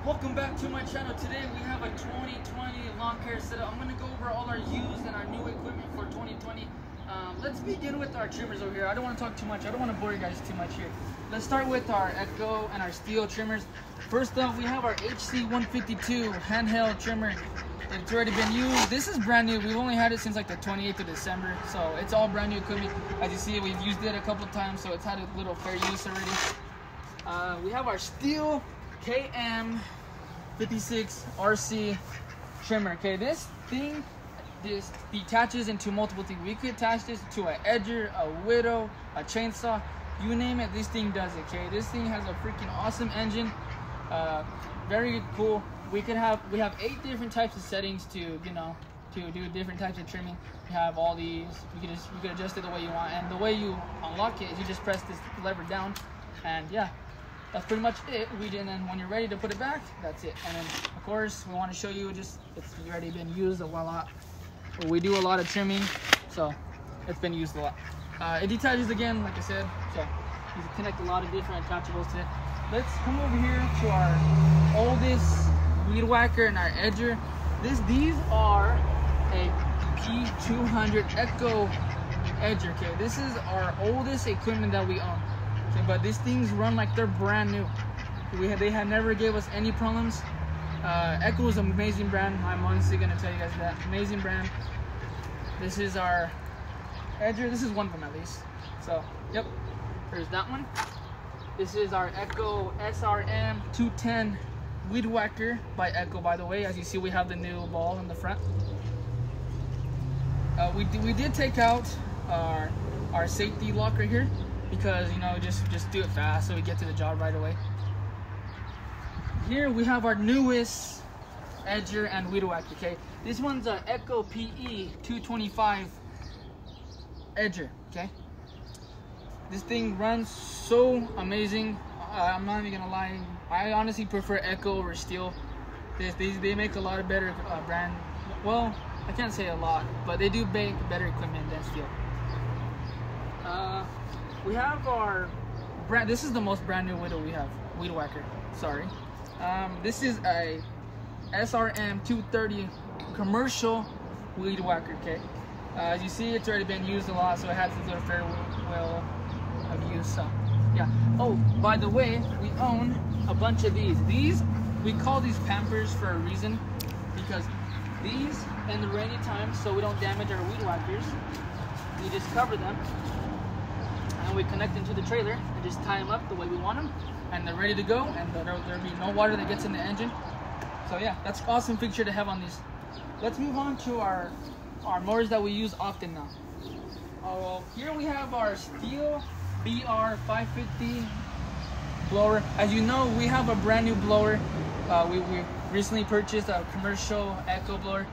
Welcome back to my channel. Today we have a 2020 lawn care setup. I'm going to go over all our used and our new equipment for 2020. Let's begin with our trimmers over here. I don't want to talk too much. I don't want to bore you guys too much here. Let's start with our Echo and our steel trimmers. First up, we have our HC152 handheld trimmer. It's already been used. This is brand new. We've only had it since like the 28th of December, so it's all brand new equipment. As you see, we've used it a couple times, so it's had a little fair use already. We have our steel KM56 RC trimmer. Okay, this thing detaches into multiple things. We could attach this to an edger, a widow, a chainsaw, you name it, this thing does it. Okay, this thing has a freaking awesome engine, very cool. We have 8 different types of settings to do different types of trimming. We have all these. You can adjust it the way you want, and the way you unlock it is you just press this lever down, and yeah, that's pretty much it. And then when you're ready to put it back, that's it. And then of course we want to show you it's already been used a lot. We do a lot of trimming, so it's been used a lot. It detaches again, like I said, so you can connect a lot of different attachables to it. Let's come over here to our oldest weed whacker and our edger. These are a P200 Echo edger. Okay, this is our oldest equipment that we own. Okay, but these things run like they're brand new. They have never gave us any problems. Echo is an amazing brand. I'm honestly gonna tell you guys that. Amazing brand. This is our edger. This is one of them at least. So, yep, there's that one. This is our Echo SRM 210 weed whacker by Echo, by the way. As you see, we have the new ball in the front. We did take out our safety lock right here because, you know, just do it fast so we get to the job right away. Here we have our newest edger and weed whacker. Okay, this one's a Echo PE 225 edger. Okay, this thing runs so amazing. I'm not even gonna lie, I honestly prefer Echo over Steel. They make a lot of better brand. Well, I can't say a lot, but they do make better equipment than Steel. We have our brand. This is the most brand new widow we have. Weed whacker. Sorry. This is a SRM 230 commercial weed whacker. Okay. As you see, it's already been used a lot, so it has a little fair well of use. So, yeah. Oh, by the way, we own a bunch of these. We call these Pampers for a reason, because these, in the rainy times, so we don't damage our weed whackers, we just cover them and we connect them to the trailer and just tie them up the way we want them, and they're ready to go, and there'll be no water that gets in the engine. So yeah, that's an awesome feature to have on these. Let's move on to our mowers that we use often now. Here we have our Steel BR550 blower. As you know, we have a brand new blower. We recently purchased a commercial Echo blower,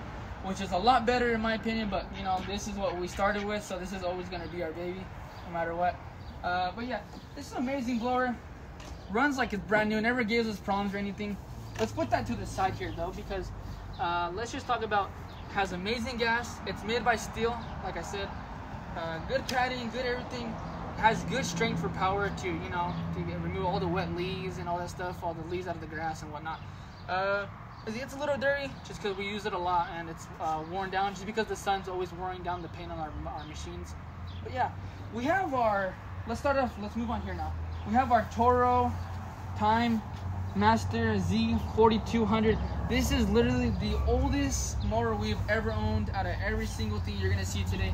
which is a lot better in my opinion, but you know, this is what we started with, so this is always going to be our baby no matter what. But yeah, this is an amazing blower. Runs like it's brand new, never gives us problems or anything. Let's put that to the side here though, because let's just talk about, has amazing gas. It's made by Steel, like I said. Good padding, good everything. Has good strength for power to, you know, to remove all the wet leaves and all that stuff, all the leaves out of the grass and whatnot. It's a little dirty just because we use it a lot, and it's worn down just because the sun's always wearing down the paint on our machines. But yeah, we have our, let's move on here now. We have our Toro Time Master Z4200. This is literally the oldest mower we've ever owned out of every single thing you're gonna see today.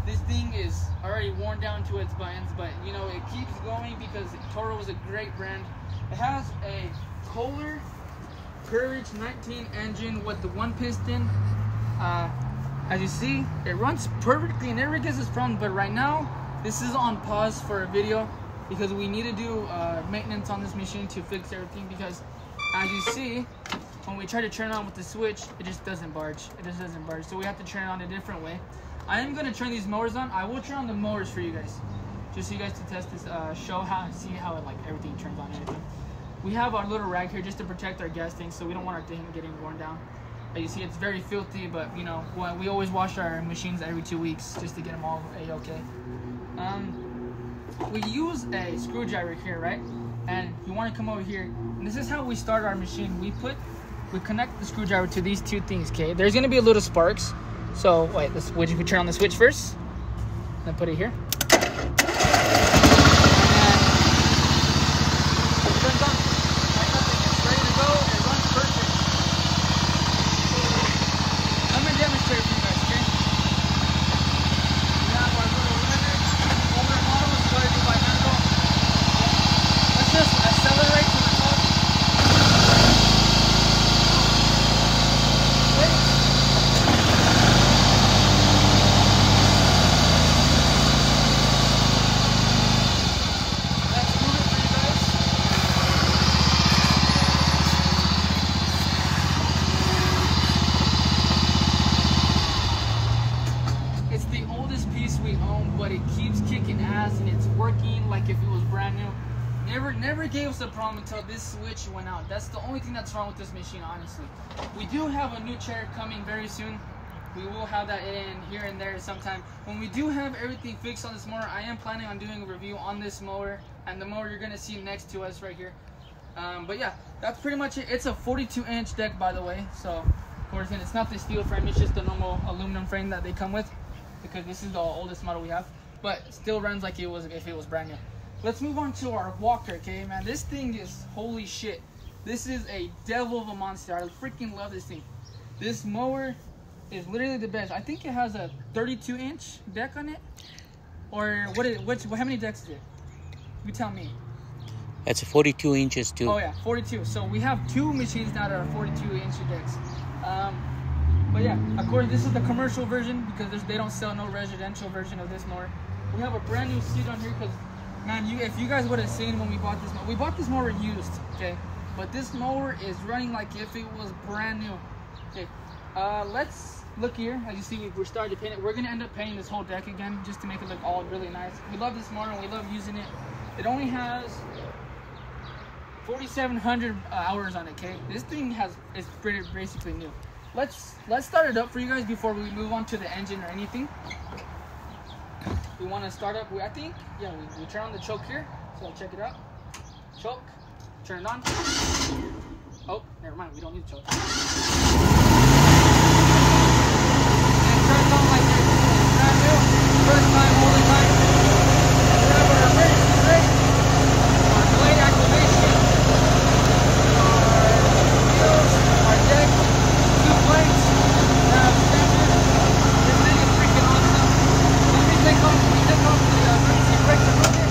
This thing is already worn down to its buttons, but you know, it keeps going because Toro is a great brand. It has a Kohler Courage 19 engine with the 1 piston. As you see, it runs perfectly and never gets this problem, but right now this is on pause for a video because we need to do maintenance on this machine to fix everything, because as you see, when we try to turn it on with the switch, it just doesn't barge. So we have to turn it on a different way. I am going to turn these mowers on. I will turn on the mowers for you guys, just so you guys to test this, see how it, like, everything turns on and everything. We have our little rag here just to protect our gas tank, so we don't want our thing getting worn down. As you see, it's very filthy, but you know, we always wash our machines every 2 weeks just to get them all a-okay. We use a screwdriver here, right? and you want to come over here. And this is how we start our machine. We connect the screwdriver to these two things. Okay, there's gonna be a little sparks. So wait, we turn on the switch first, then put it here. Never gave us a problem until this switch went out. That's the only thing that's wrong with this machine, honestly. We do have a new chair coming very soon. We will have that in here and there sometime. When we do have everything fixed on this mower, I am planning on doing a review on this mower and the mower you're gonna see next to us right here. But yeah, that's pretty much it. It's a 42-inch deck, by the way. So, of course, and it's not the steel frame. It's just the normal aluminum frame that they come with, because this is the oldest model we have. But still runs like it was if it was brand new. Let's move on to our walker, okay, man. This thing is holy shit. This is a devil of a monster. I freaking love this thing. This mower is literally the best. I think it has a 32-inch deck on it, or how many decks is it? You tell me. It's 42 inches too. Oh yeah, 42. So we have two machines now that are 42-inch decks. But yeah, of course, this is the commercial version because they don't sell no residential version of this mower. We have a brand new seat on here because, man, if you guys would have seen when we bought this mower used, okay? But this mower is running like if it was brand new. Okay, let's look here. As you see, we're starting to paint it. We're gonna end up painting this whole deck again just to make it look all really nice. We love this mower and we love using it. It only has 4,700 hours on it. Okay, this thing is pretty basically new. Let's start it up for you guys before we move on to the engine or anything. We want to start up. I think, yeah, we turn on the choke here. So check it out. Choke, turn it on. Oh, never mind. We don't need the choke. And turn it on like this. It's brand new. First time, all the time. We have our emergency brake, our blade activation, our wheels, our deck, 2 plates. Standard. This thing is freaking awesome. Let me take off the emergency brake a little bit.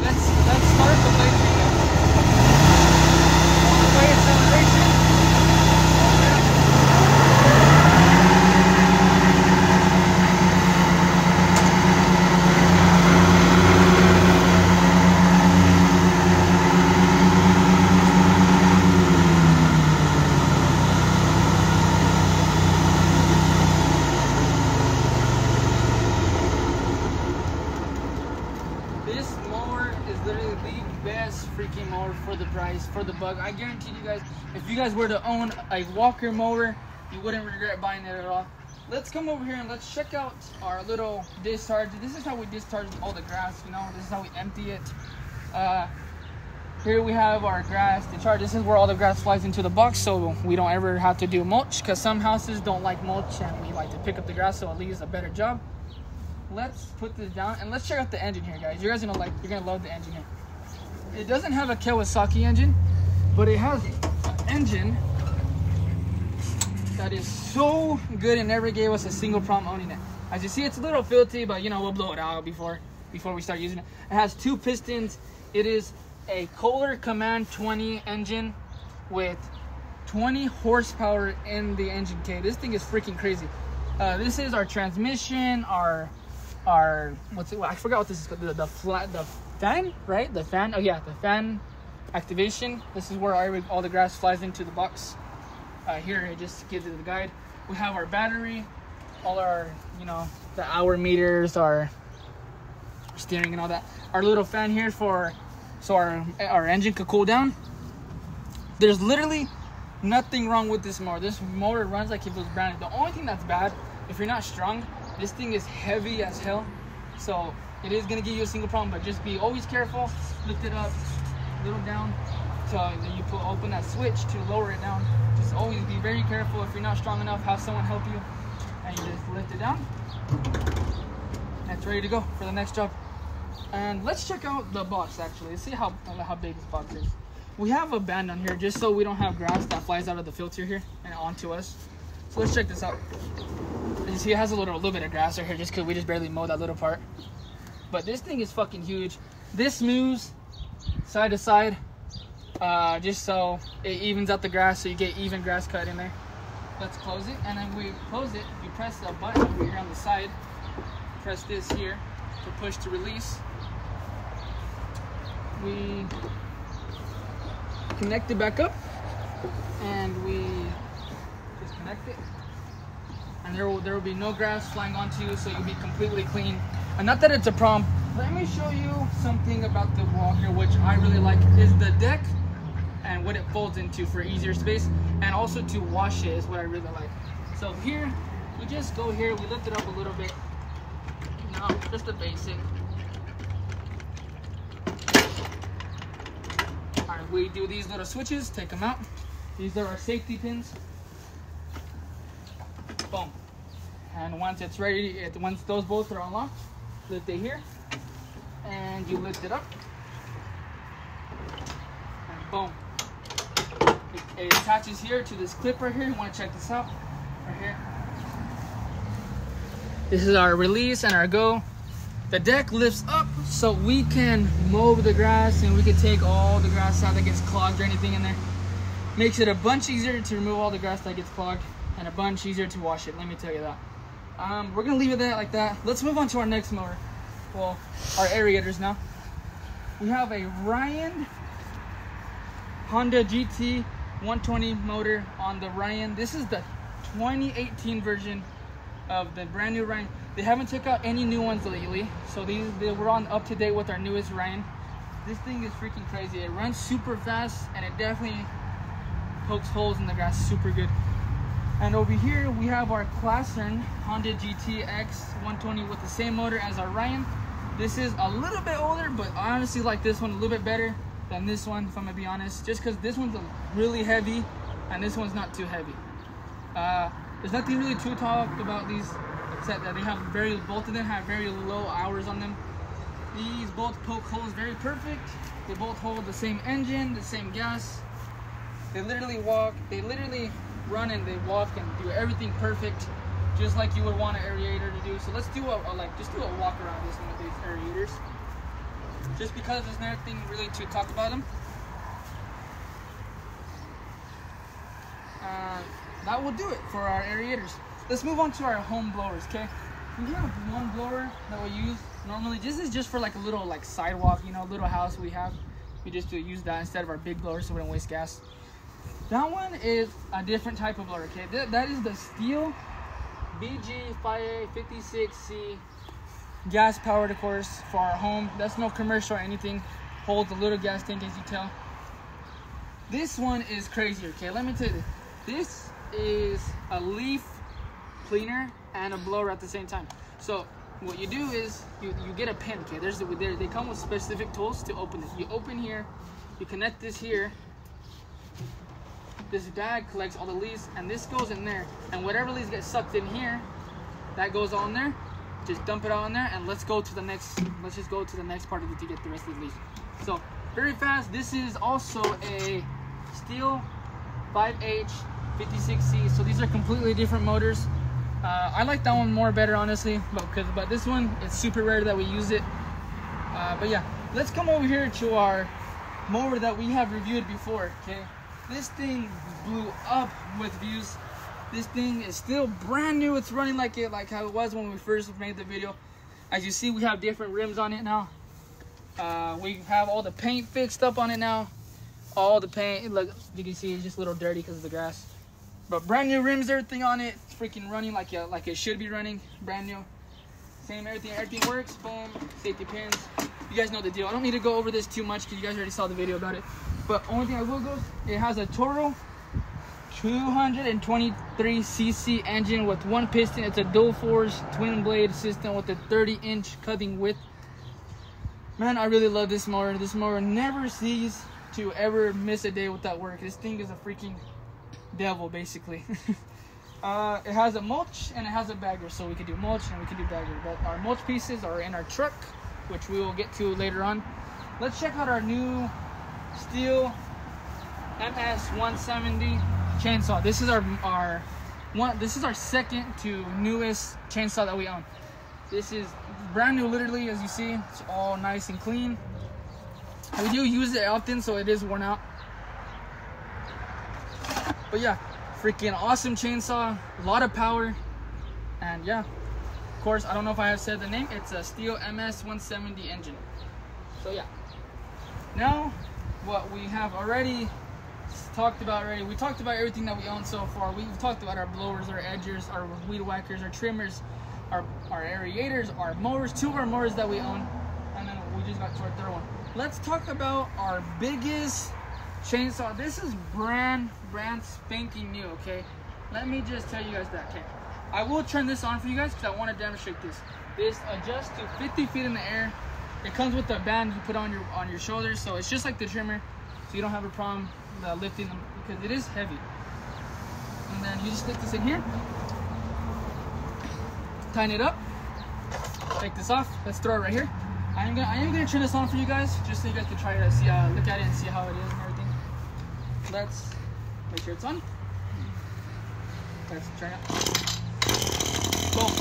Let's start the blade again. Blade acceleration. This mower is literally the best freaking mower for the price, for the bug. I guarantee you guys, if you guys were to own a walker mower, you wouldn't regret buying it at all. Let's come over here and let's check out our little discharge. This is how we discharge all the grass, you know. This is how we empty it. Here we have our grass discharge. This is where all the grass flies into the box, so we don't ever have to do mulch, because some houses don't like mulch and we like to pick up the grass, so it leaves a better job. Let's put this down and let's check out the engine here, guys. You're gonna love the engine here. It doesn't have a Kawasaki engine, but it has an engine that is so good and never gave us a single problem owning it. As you see, it's a little filthy, but you know, we'll blow it out before we start using it. It has 2 pistons. It is a Kohler Command 20 engine with 20 horsepower in the engine. Okay, this thing is freaking crazy. This is our transmission, our what's it? I forgot what this is called. The fan, right? The fan. Oh yeah, the fan activation. This is where all the grass flies into the box. Here it just gives it the guide. We have our battery, all our, you know, the hour meters, our steering and all that. Our little fan here so our engine could cool down. There's literally Nothing wrong with this mower. This motor runs like if it was brand new. The only thing that's bad, if you're not strong, this thing is heavy as hell. So it is gonna give you a single problem, but just be always careful. Lift it up, a little down. So then you open that switch to lower it down. Just always be very careful. If you're not strong enough, have someone help you. And you just lift it down. That's ready to go for the next job. And let's check out the box actually. Let's see how big this box is. We have a band on here just so we don't have grass that flies out of the filter here and onto us. So let's check this out. You see it has a little bit of grass right here just because we just barely mowed that little part. But this thing is fucking huge. This moves side to side just so it evens out the grass so you get even grass cut in there. Let's close it, and then we close it. You press the button over here on the side. Press this here to push to release. We connect it back up, and we just connect it. And there will be no grass flying onto you, so you'll be completely clean. And not that it's a problem. Let me show you something about the wall here, which I really like, is the deck and what it folds into for easier space, and also to wash it is what I really like. So here, we just go here, we lift it up a little bit. No, just the basic. All right, we do these little switches, take them out. These are our safety pins. Boom. And once it's ready, once those both are unlocked, lift it here, and you lift it up, and boom. It attaches here to this clip right here. You want to check this out, right here. This is our release and our go. The deck lifts up so we can mow the grass, and we can take all the grass out that gets clogged or anything in there. Makes it a bunch easier to remove all the grass that gets clogged, and a bunch easier to wash it, let me tell you that. We're gonna leave it there like that. Let's move on to our next mower. Well, our aerators now. We have a Ryan Honda GT 120 motor on the Ryan. This is the 2018 version of the brand new Ryan. They haven't took out any new ones lately, so we're on up to date with our newest Ryan. This thing is freaking crazy. It runs super fast, and it definitely pokes holes in the grass super good. And over here we have our Classern Honda GT X 120 with the same motor as our Ryan. This is a little bit older, but I honestly like this one a little bit better than this one, if I'm gonna be honest, just because this one's really heavy and this one's not too heavy. There's nothing really to talk about these, except that both of them have very low hours on them. These both poke holes very perfect. They both hold the same engine, the same gas. They literally run and they walk and do everything perfect, just like you would want an aerator to do. So let's do just do a walk around this one with these aerators, just because there's nothing really to talk about them. That will do it for our aerators. Let's move on to our home blowers, okay? We have one blower that we use normally. This is just for like a little sidewalk, little house we have. We just use that instead of our big blower so we don't waste gas. That one is a different type of blower, okay? That is the Steel BG56C, gas powered, of course, for our home. That's no commercial or anything. Holds a little gas tank, as you tell. This one is crazier, okay? Let me tell you this is a leaf cleaner and a blower at the same time. So what you do is you get a pin, okay? They come with specific tools to open it. You open here, you connect this here. This bag collects all the leaves, and this goes in there, and whatever leaves get sucked in here, that goes all in there. Just dump it all in there, and let's just go to the next part of it to get the rest of the leaves. So very fast. This is also a Steel 5H56C, so these are completely different motors. I like that one better honestly, but this one, it's super rare that we use it. But yeah, let's come over here to our mower that we have reviewed before, okay? This thing blew up with views. This thing is still brand new. It's running like how it was when we first made the video. As you see, we have different rims on it now. We have all the paint fixed up on it now. All the paint, look, you can see it's just a little dirty because of the grass. But brand new rims, everything on it. It's freaking running like it should be running, brand new. Same everything works. Boom, safety pins. You guys know the deal. I don't need to go over this too much because you guys already saw the video about it. But only thing I will go, it has a Toro 223cc engine with one piston. It's a dual force twin blade system with a 30-inch cutting width. Man, I really love this mower. This mower never ceases to ever miss a day without work. This thing is a freaking devil, basically. It has a mulch and it has a bagger, so we can do mulch and we can do bagger. But our mulch pieces are in our truck, which we will get to later on. Let's check out our new Stihl MS-170 chainsaw. This is this is our second to newest chainsaw that we own. This is brand new, literally, as you see. It's all nice and clean. We do use it often, so it is worn out. But yeah, freaking awesome chainsaw, a lot of power, and yeah, of course, I don't know if I have said the name. It's a Stihl MS-170 engine. So yeah, now what we have already talked about we talked about everything that we own so far. We've talked about our blowers, our edgers, our weed whackers, our trimmers, our aerators, our mowers, 2 of our mowers that we own, and then we just got to our third one. Let's talk about our biggest chainsaw. This is brand spanking new, okay? Let me just tell you guys that, okay? I will turn this on for you guys because I want to demonstrate this. This adjusts to 50 feet in the air. It comes with a band you put on your shoulders, so it's just like the trimmer, so you don't have a problem lifting them because it is heavy. And then you just stick this in here, tighten it up, take this off. Let's throw it right here. I am gonna turn this on for you guys, just so you guys can try to see, look at it and see how it is and everything. Let's make sure it's on. Let's try it. Boom.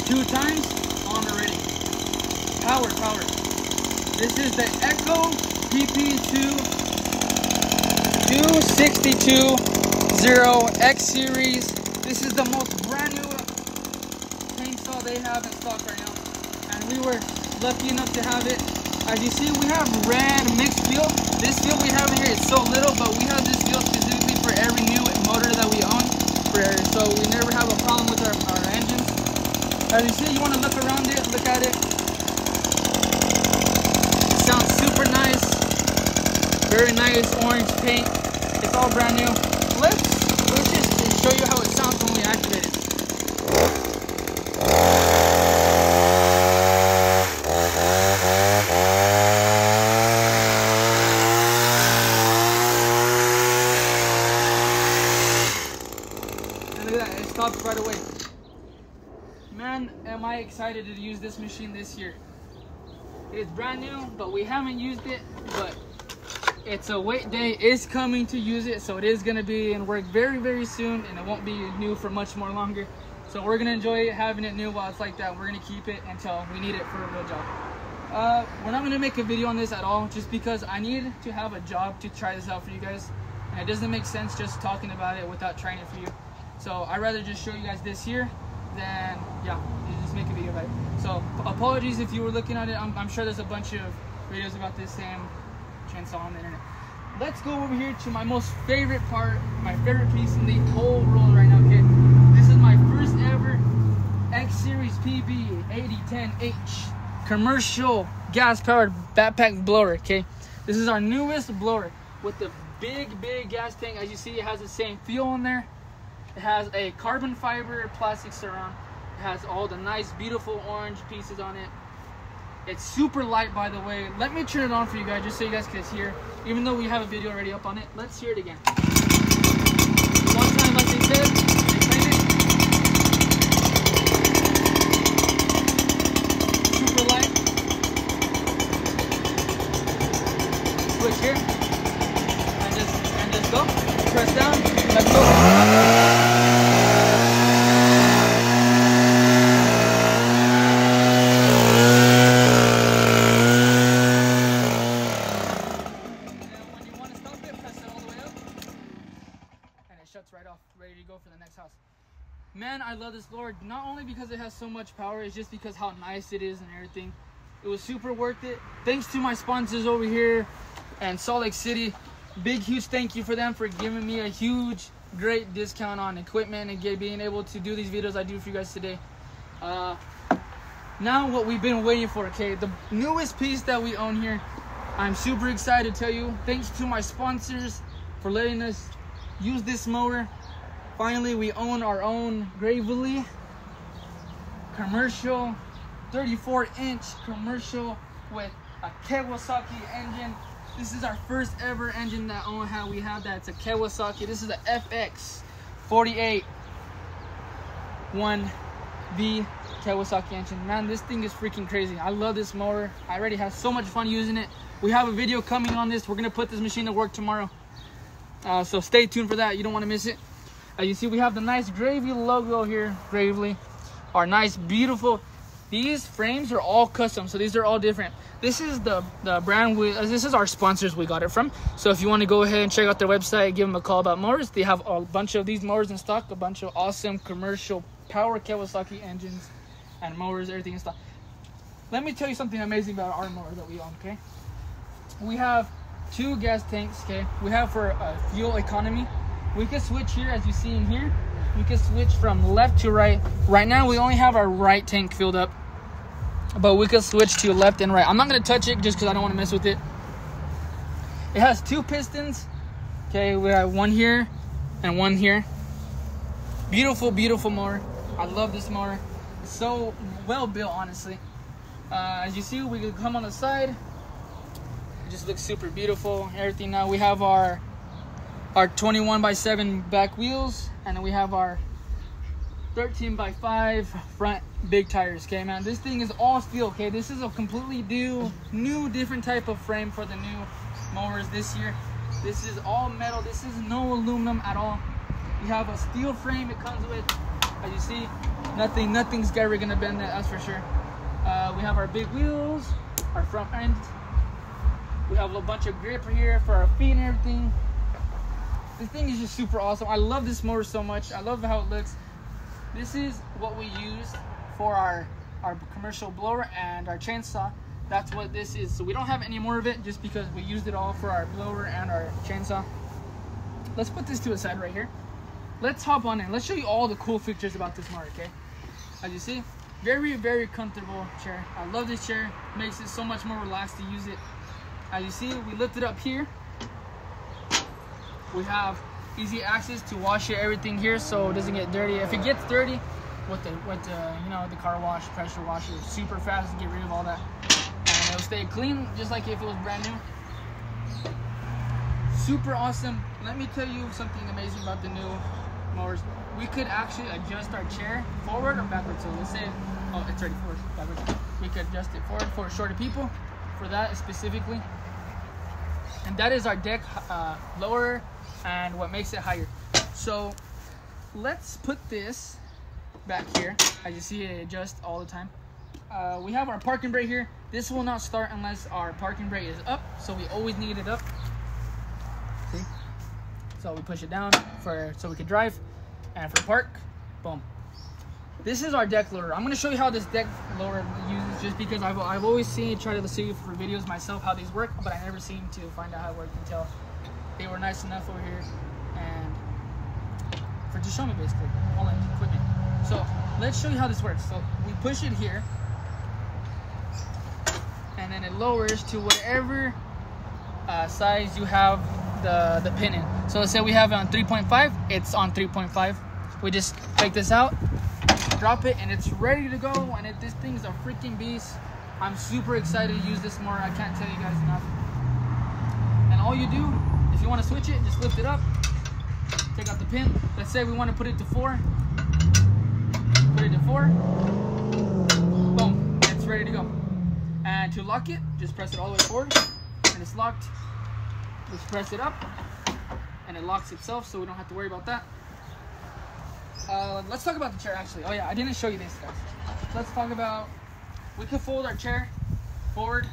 2 times on already. Power. This is the Echo PP2 262 X series. This is the most brand new chainsaw they have in stock right now, and we were lucky enough to have it. As you see, we have red mixed fuel. This fuel we have here is so little, but we have this fuel specifically for every new motor that we own, so we never have a problem with our engines. As you see, you want to look around it, look at it. It sounds super nice. Very nice orange paint. It's all brand new. Let's just show you how it sounds when we activate it. And look at that, it stops right away. Man, am I excited to use this machine this year. It's brand new, but we haven't used it, but it's a wait day is coming to use it, so it is going to be in work very soon, and it won't be new for much more longer. So we're going to enjoy having it new while it's like that. We're going to keep it until we need it for a real job. We're not going to make a video on this at all, just because I need to have a job to try this out for you guys, and it doesn't make sense just talking about it without trying it for you. So I'd rather just show you guys this here than, yeah, just make a video about it. So apologies if you were looking at it. I'm sure there's a bunch of videos about this same chainsaw on the internet. Let's go over here to my most favorite part, my favorite piece in the whole world right now, okay? This is my first ever X Series PB 8010H commercial gas-powered backpack blower, okay? This is our newest blower with the big gas tank. As you see, it has the same fuel in there. It has a carbon fiber plastic surround. It has all the nice, beautiful orange pieces on it. It's super light, by the way. Let me turn it on for you guys, just so you guys can hear. Even though we have a video already up on it, let's hear it again. One time, like they said, they claim it. Super light. Switch here, and just go. Press down. Let's go. Shuts right off, ready to go for the next house. Man, I love this blower, not only because it has so much power, it's just because how nice it is and everything. It was super worth it. Thanks to my sponsors over here and Salt Lake City. Big, huge thank you for them for giving me a huge, great discount on equipment and being able to do these videos I do for you guys today. Now what we've been waiting for, okay? The newest piece that we own here. I'm super excited to tell you. Thanks to my sponsors for letting us use this mower. Finally, we own our own Gravely commercial, 34-inch commercial with a Kawasaki engine. This is our first ever engine that we have that's a Kawasaki. This is a FX 48 1V Kawasaki engine. Man, this thing is freaking crazy. I love this mower. I already have so much fun using it. We have a video coming on this. We're gonna put this machine to work tomorrow. So stay tuned for that. You don't want to miss it. As you see, we have the nice Gravely logo here. Gravely, our nice, beautiful. These frames are all custom, so these are all different. This is the brand this is our sponsors we got it from. So if you want to go ahead and check out their website, give them a call about mowers. They have a bunch of these mowers in stock, a bunch of awesome commercial power Kawasaki engines and mowers, everything in stock. Let me tell you something amazing about our mower that we own, okay? We have 2 gas tanks, okay? We have for fuel economy. We can switch here, as you see in here. We can switch from left to right. Right now, we only have our right tank filled up, but we can switch to left and right. I'm not gonna touch it just because I don't want to mess with it. It has 2 pistons. Okay, we have one here and one here. Beautiful, beautiful mower. I love this mower. It's so well built, honestly. As you see, we can come on the side. It just looks super beautiful. Everything now. We have our 21x7 back wheels, and then we have our 13x5 front big tires. Okay, man, this thing is all steel. Okay, this is a completely new different type of frame for the new mowers this year. This is all metal. This is no aluminum at all. We have a steel frame it comes with. As you see, nothing's ever gonna bend that, that's for sure. We have our big wheels, our front end. We have a bunch of grip here for our feet and everything. This thing is just super awesome. I love this mower so much. I love how it looks. This is what we use for our commercial blower and our chainsaw. That's what this is. So we don't have any more of it just because we used it all for our blower and our chainsaw. Let's put this to a side right here. Let's hop on in. Let's show you all the cool features about this mower, okay? As you see, very, very comfortable chair. I love this chair. Makes it so much more relaxed to use it. As you see, we lift it up here. We have easy access to wash everything here so it doesn't get dirty. If it gets dirty with the you know, the car wash, pressure washer, super fast to get rid of all that, and it'll stay clean just like if it was brand new. Super awesome. Let me tell you something amazing about the new mowers. We could actually adjust our chair forward or backwards. So let's say, oh, it's already forward, backwards. We could adjust it forward for shorter people, for that specifically. And that is our deck lower and what makes it higher. So let's put this back here. As you see, it adjusts all the time. We have our parking brake here. This will not start unless our parking brake is up, so we always need it up. See? So we push it down so we can drive, and for park, boom. This is our deck loader. I'm gonna show you how this deck loader uses, just because I've always seen it, try to see for videos myself how these work, but I never seem to find out how it works until they were nice enough over here and to show me basically all the equipment. So let's show you how this works. So we push it here, and then it lowers to whatever size you have the pin in. So let's say we have it on 3.5, it's on 3.5. We just take this out, drop it, and it's ready to go. And this thing's a freaking beast. I'm super excited to use this mower. I can't tell you guys enough. And all you do, if you want to switch it, just lift it up, take out the pin. Let's say we want to put it to 4. Put it to 4. Boom, it's ready to go. And to lock it, just press it all the way forward, and it's locked. Just press it up, and it locks itself, so we don't have to worry about that. Let's talk about the chair, actually. Oh yeah, I didn't show you this, guys. Let's talk about, we could fold our chair forward.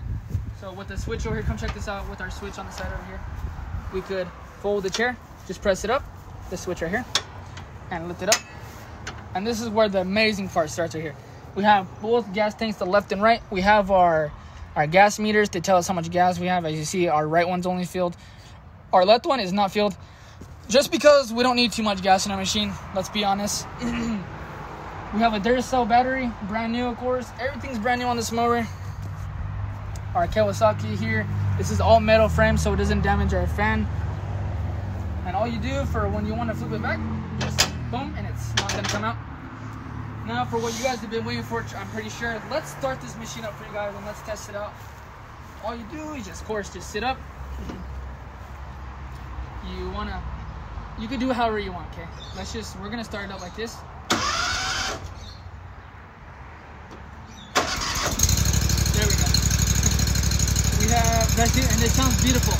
So with the switch over here, come check this out with our switch on the side over here. We could fold the chair, just press it up, the switch right here, and lift it up. And this is where the amazing part starts right here. We have both gas tanks, the left and right. We have our gas meters to tell us how much gas we have. As you see, our right one's only filled. Our left one is not filled, just because we don't need too much gas in our machine, let's be honest. We have a Duracell battery, brand new, of course. Everything's brand new on this mower. Our Kawasaki here. This is all metal frame, so it doesn't damage our fan. And all you do for when you want to flip it back, just boom, and it's not gonna come out. Now for what you guys have been waiting for, I'm pretty sure. Let's start this machine up for you guys and let's test it out. All you do is just, of course, just sit up. You can do it however you want, okay? We're gonna start it up like this. There we go. We have that here, and it sounds beautiful.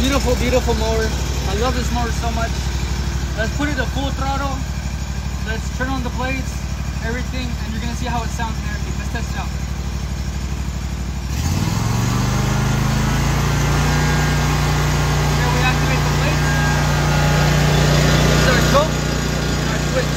Beautiful, beautiful mower. I love this mower so much. Let's put it to full throttle. Let's turn on the blades, everything, and you're gonna see how it sounds and everything. Let's test it out. Here we activate the blades. Let's start go. And our switch.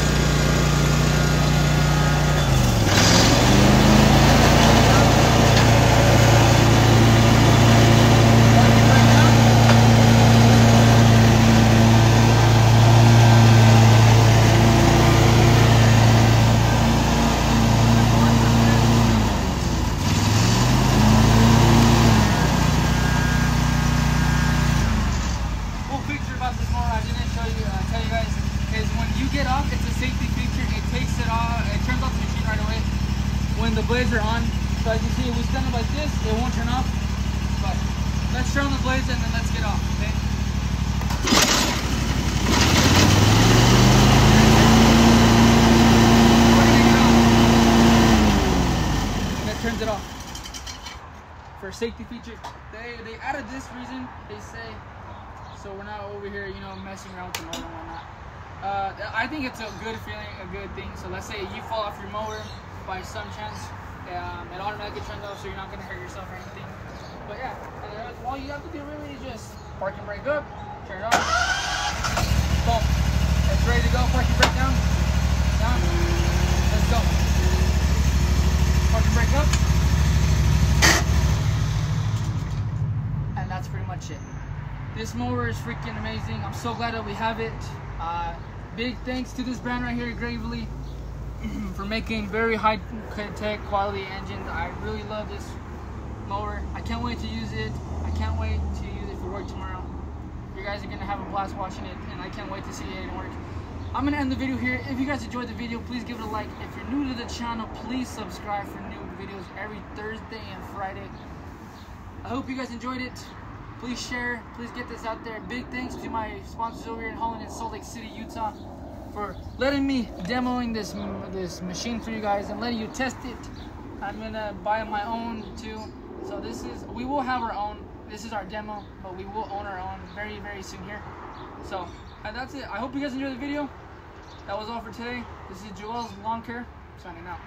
When the blades are on, so as you see, we stand it like this, it won't turn off. But let's turn on the blades and then let's get off, okay? And that turns it off. For a safety feature, they added this reason, they say, so we're not over here, you know, messing around with the motor and whatnot. I think it's a good feeling, a good thing. So let's say you fall off your mower by some chance, it automatically turns off, so you're not gonna hurt yourself or anything. But yeah, all you have to do really is just park and brake up, turn it off, boom, it's ready to go. Park and brake down, let's go. Park and brake up, and that's pretty much it. This mower is freaking amazing. I'm so glad that we have it. Big thanks to this brand right here, Gravely, for making very high tech quality engines. I really love this mower. I can't wait to use it. I can't wait to use it for work tomorrow. You guys are gonna have a blast watching it, and I can't wait to see it in work. I'm gonna end the video here. If you guys enjoyed the video, please give it a like. If you're new to the channel, please subscribe for new videos every Thursday and Friday. I hope you guys enjoyed it. Please share, please get this out there. Big thanks to my sponsors over here in Holland and Salt Lake City, Utah, for letting me demoing this machine for you guys and letting you test it. I'm gonna buy my own too. So we will have our own. This is our demo, but we will own our own very, very soon here. So that's it. I hope you guys enjoyed the video. That was all for today. This is Joel's Lawn Care signing out.